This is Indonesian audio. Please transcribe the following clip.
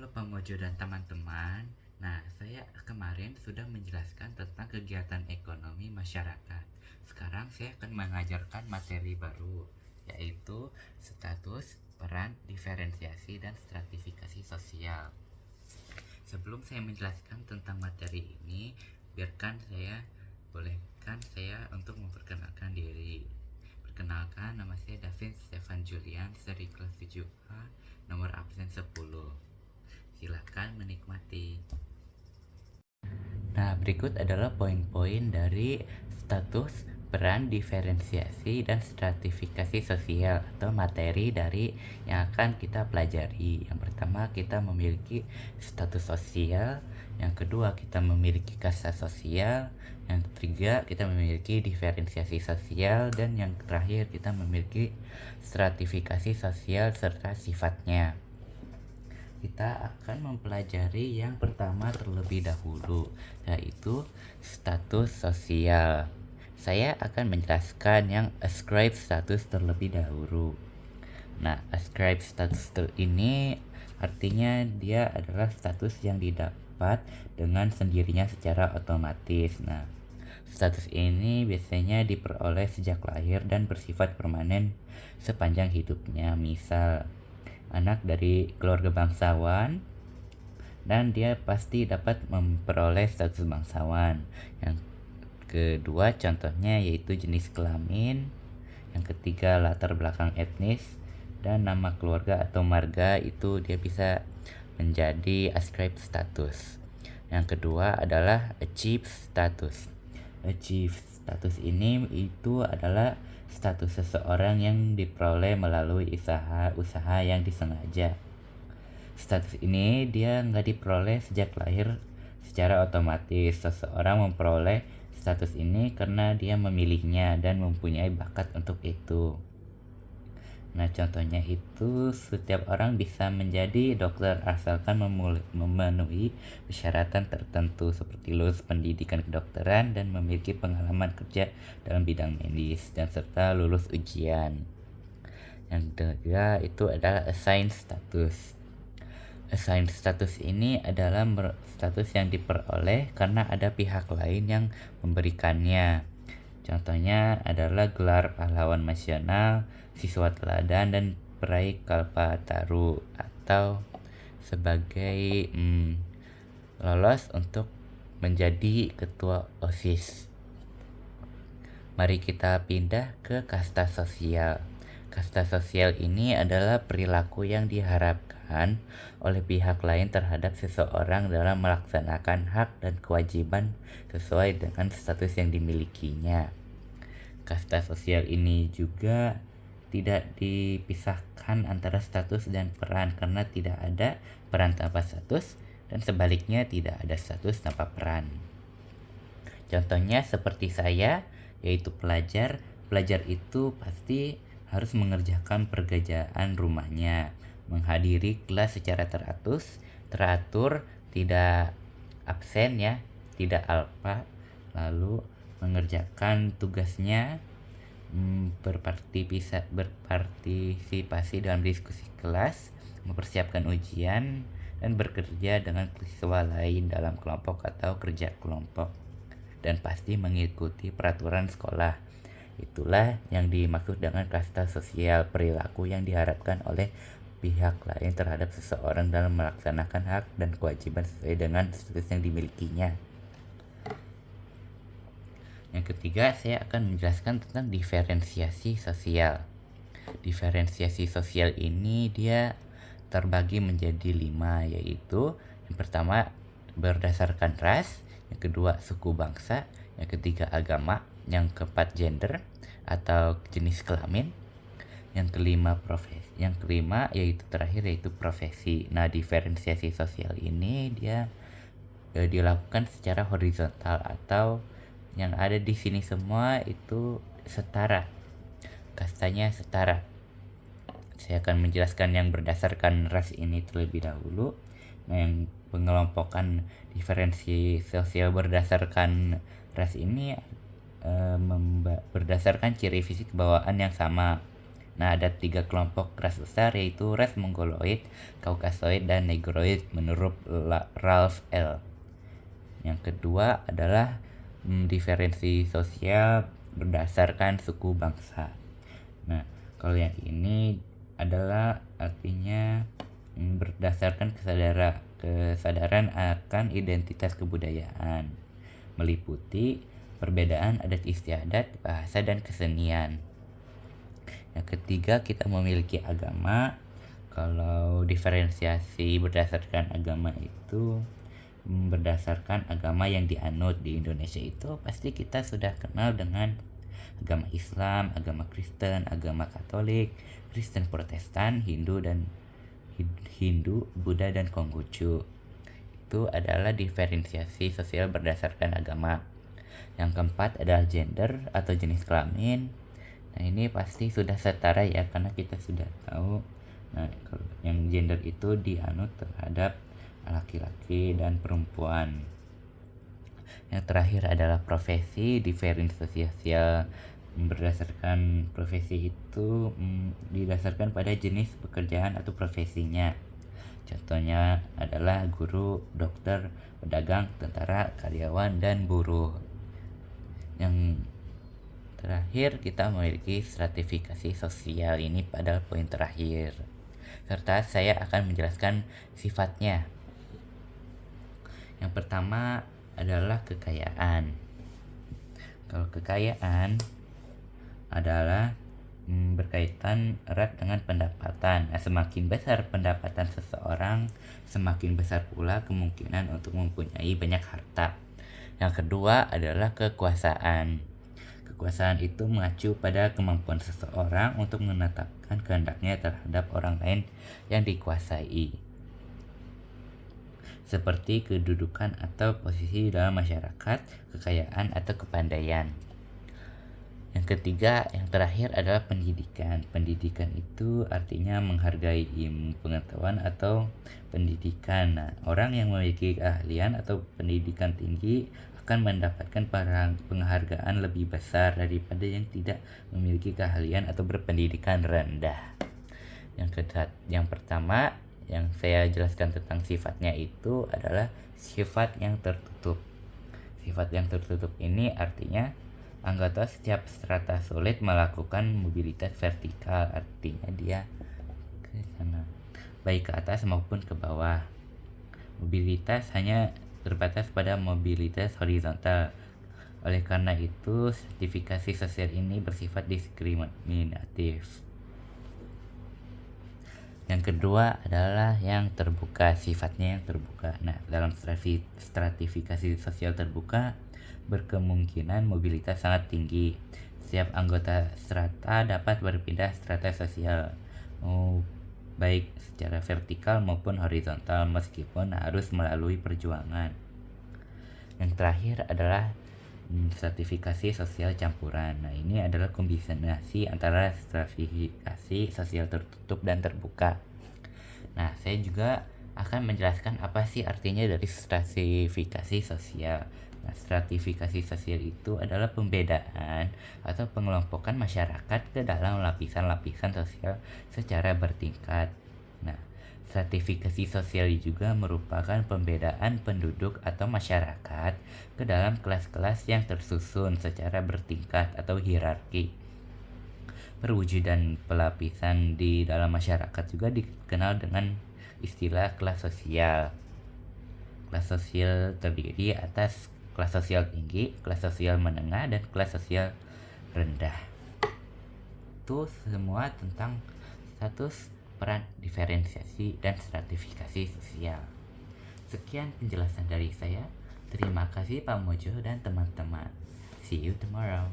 Halo Pamojo dan teman-teman. Nah, saya kemarin sudah menjelaskan tentang kegiatan ekonomi masyarakat. Sekarang saya akan mengajarkan materi baru, yaitu status, peran, diferensiasi, dan stratifikasi sosial. Sebelum saya menjelaskan tentang materi ini, bolehkan saya untuk memperkenalkan diri. Perkenalkan, nama saya Davin Stefan Julian, seri kelas 7A, nomor absen 10. Silahkan menikmati. Nah, berikut adalah poin-poin dari status, peran, diferensiasi, dan stratifikasi sosial atau materi dari yang akan kita pelajari. Yang pertama, kita memiliki status sosial. Yang kedua, kita memiliki kasta sosial. Yang ketiga, kita memiliki diferensiasi sosial. Dan yang terakhir, kita memiliki stratifikasi sosial serta sifatnya. Kita akan mempelajari yang pertama terlebih dahulu, yaitu status sosial. Saya akan menjelaskan yang ascribe status terlebih dahulu. Nah, ascribe status ini artinya dia adalah status yang didapat dengan sendirinya secara otomatis. Nah, status ini biasanya diperoleh sejak lahir dan bersifat permanen sepanjang hidupnya. Misal, anak dari keluarga bangsawan dan dia pasti dapat memperoleh status bangsawan. Yang kedua contohnya yaitu jenis kelamin. Yang ketiga latar belakang etnis, dan nama keluarga atau marga itu dia bisa menjadi ascribe status. Yang kedua adalah achieve status. Achieve status ini itu adalah status seseorang yang diperoleh melalui usaha yang disengaja. Status ini dia nggak diperoleh sejak lahir secara otomatis. Seseorang memperoleh status ini karena dia memilihnya dan mempunyai bakat untuk itu. Nah, contohnya itu setiap orang bisa menjadi dokter asalkan memenuhi persyaratan tertentu seperti lulus pendidikan kedokteran dan memiliki pengalaman kerja dalam bidang medis dan serta lulus ujian. Yang ketiga itu adalah assign status. Assign status ini adalah status yang diperoleh karena ada pihak lain yang memberikannya. Contohnya adalah gelar pahlawan nasional, siswa teladan, dan peraih Kalpataru, atau sebagai lolos untuk menjadi ketua OSIS. Mari kita pindah ke kasta sosial. Kasta sosial ini adalah perilaku yang diharapkan oleh pihak lain terhadap seseorang dalam melaksanakan hak dan kewajiban sesuai dengan status yang dimilikinya. Kasta sosial ini juga tidak dipisahkan antara status dan peran karena tidak ada peran tanpa status dan sebaliknya tidak ada status tanpa peran. Contohnya seperti saya, yaitu pelajar. Pelajar itu pasti harus mengerjakan pekerjaan rumahnya, menghadiri kelas secara teratur, tidak absen ya, tidak alpa, lalu mengerjakan tugasnya, berpartisipasi dalam diskusi kelas, mempersiapkan ujian, dan bekerja dengan siswa lain dalam kelompok atau kerja kelompok, dan pasti mengikuti peraturan sekolah. Itulah yang dimaksud dengan kasta sosial, perilaku yang diharapkan oleh pihak lain terhadap seseorang dalam melaksanakan hak dan kewajiban sesuai dengan status yang dimilikinya. Yang ketiga, saya akan menjelaskan tentang diferensiasi sosial. Diferensiasi sosial ini dia terbagi menjadi 5, yaitu yang pertama berdasarkan ras, yang kedua suku bangsa, yang ketiga agama, yang keempat gender atau jenis kelamin, yang kelima profesi, yang kelima yaitu profesi. Nah, diferensiasi sosial ini dia dilakukan secara horizontal atau yang ada di sini semua itu setara, kastanya setara. Saya akan menjelaskan yang berdasarkan ras ini terlebih dahulu. Nah, yang pengelompokan diferensi sosial berdasarkan ras ini berdasarkan ciri fisik bawaan yang sama. Nah, ada 3 kelompok ras besar, yaitu ras Mongoloid, Kaukasoid, dan Negroid menurut Ralph L. Yang kedua adalah diferensi sosial berdasarkan suku bangsa. Nah, kalau yang ini adalah artinya berdasarkan kesadaran akan identitas kebudayaan, meliputi perbedaan adat istiadat, bahasa, dan kesenian. Yang ketiga, kita memiliki agama. Kalau diferensiasi berdasarkan agama itu berdasarkan agama yang dianut di Indonesia itu pasti kita sudah kenal dengan agama Islam, agama Kristen, agama Katolik, Kristen Protestan, Hindu, Buddha, dan Konghucu. Itu adalah diferensiasi sosial berdasarkan agama. Yang keempat adalah gender atau jenis kelamin. Nah, ini pasti sudah setara ya, karena kita sudah tahu. Nah, yang gender itu dianut terhadap laki-laki dan perempuan. Yang terakhir adalah profesi. Diferensiasi sosial berdasarkan profesi itu didasarkan pada jenis pekerjaan atau profesinya. Contohnya adalah guru, dokter, pedagang, tentara, karyawan, dan buruh. Yang terakhir, kita memiliki stratifikasi sosial. Ini pada poin terakhir, serta saya akan menjelaskan sifatnya. Yang pertama adalah kekayaan. Kalau kekayaan adalah berkaitan erat dengan pendapatan. Nah, semakin besar pendapatan seseorang, semakin besar pula kemungkinan untuk mempunyai banyak harta. Yang kedua adalah kekuasaan. Kekuasaan itu mengacu pada kemampuan seseorang untuk menetapkan kehendaknya terhadap orang lain yang dikuasai, seperti kedudukan atau posisi dalam masyarakat, kekayaan, atau kepandaian. Yang ketiga, yang terakhir adalah pendidikan. Pendidikan itu artinya menghargai ilmu pengetahuan atau pendidikan. Nah, orang yang memiliki keahlian atau pendidikan tinggi akan mendapatkan penghargaan lebih besar daripada yang tidak memiliki keahlian atau berpendidikan rendah. Yang pertama yang saya jelaskan tentang sifatnya itu adalah sifat yang tertutup. Sifat yang tertutup ini artinya anggota setiap strata sulit melakukan mobilitas vertikal, artinya dia ke sana, baik ke atas maupun ke bawah. Mobilitas hanya terbatas pada mobilitas horizontal. Oleh karena itu, stratifikasi sosial ini bersifat diskriminatif. Yang kedua adalah yang terbuka, sifatnya yang terbuka. Nah, dalam stratifikasi sosial terbuka berkemungkinan mobilitas sangat tinggi. Setiap anggota strata dapat berpindah strata sosial, baik secara vertikal maupun horizontal, meskipun harus melalui perjuangan. Yang terakhir adalah stratifikasi sosial campuran. Nah, ini adalah kombinasi antara stratifikasi sosial tertutup dan terbuka. Nah, saya juga akan menjelaskan apa sih artinya dari stratifikasi sosial. Nah, stratifikasi sosial itu adalah pembedaan atau pengelompokan masyarakat ke dalam lapisan-lapisan sosial secara bertingkat. Nah, stratifikasi sosial juga merupakan pembedaan penduduk atau masyarakat ke dalam kelas-kelas yang tersusun secara bertingkat atau hierarki. Perwujudan pelapisan di dalam masyarakat juga dikenal dengan istilah kelas sosial. Kelas sosial terdiri atas kelas sosial tinggi, kelas sosial menengah, dan kelas sosial rendah. Itu semua tentang status, peran, diferensiasi, dan stratifikasi sosial. Sekian penjelasan dari saya. Terima kasih Pak Mojo dan teman-teman. See you tomorrow.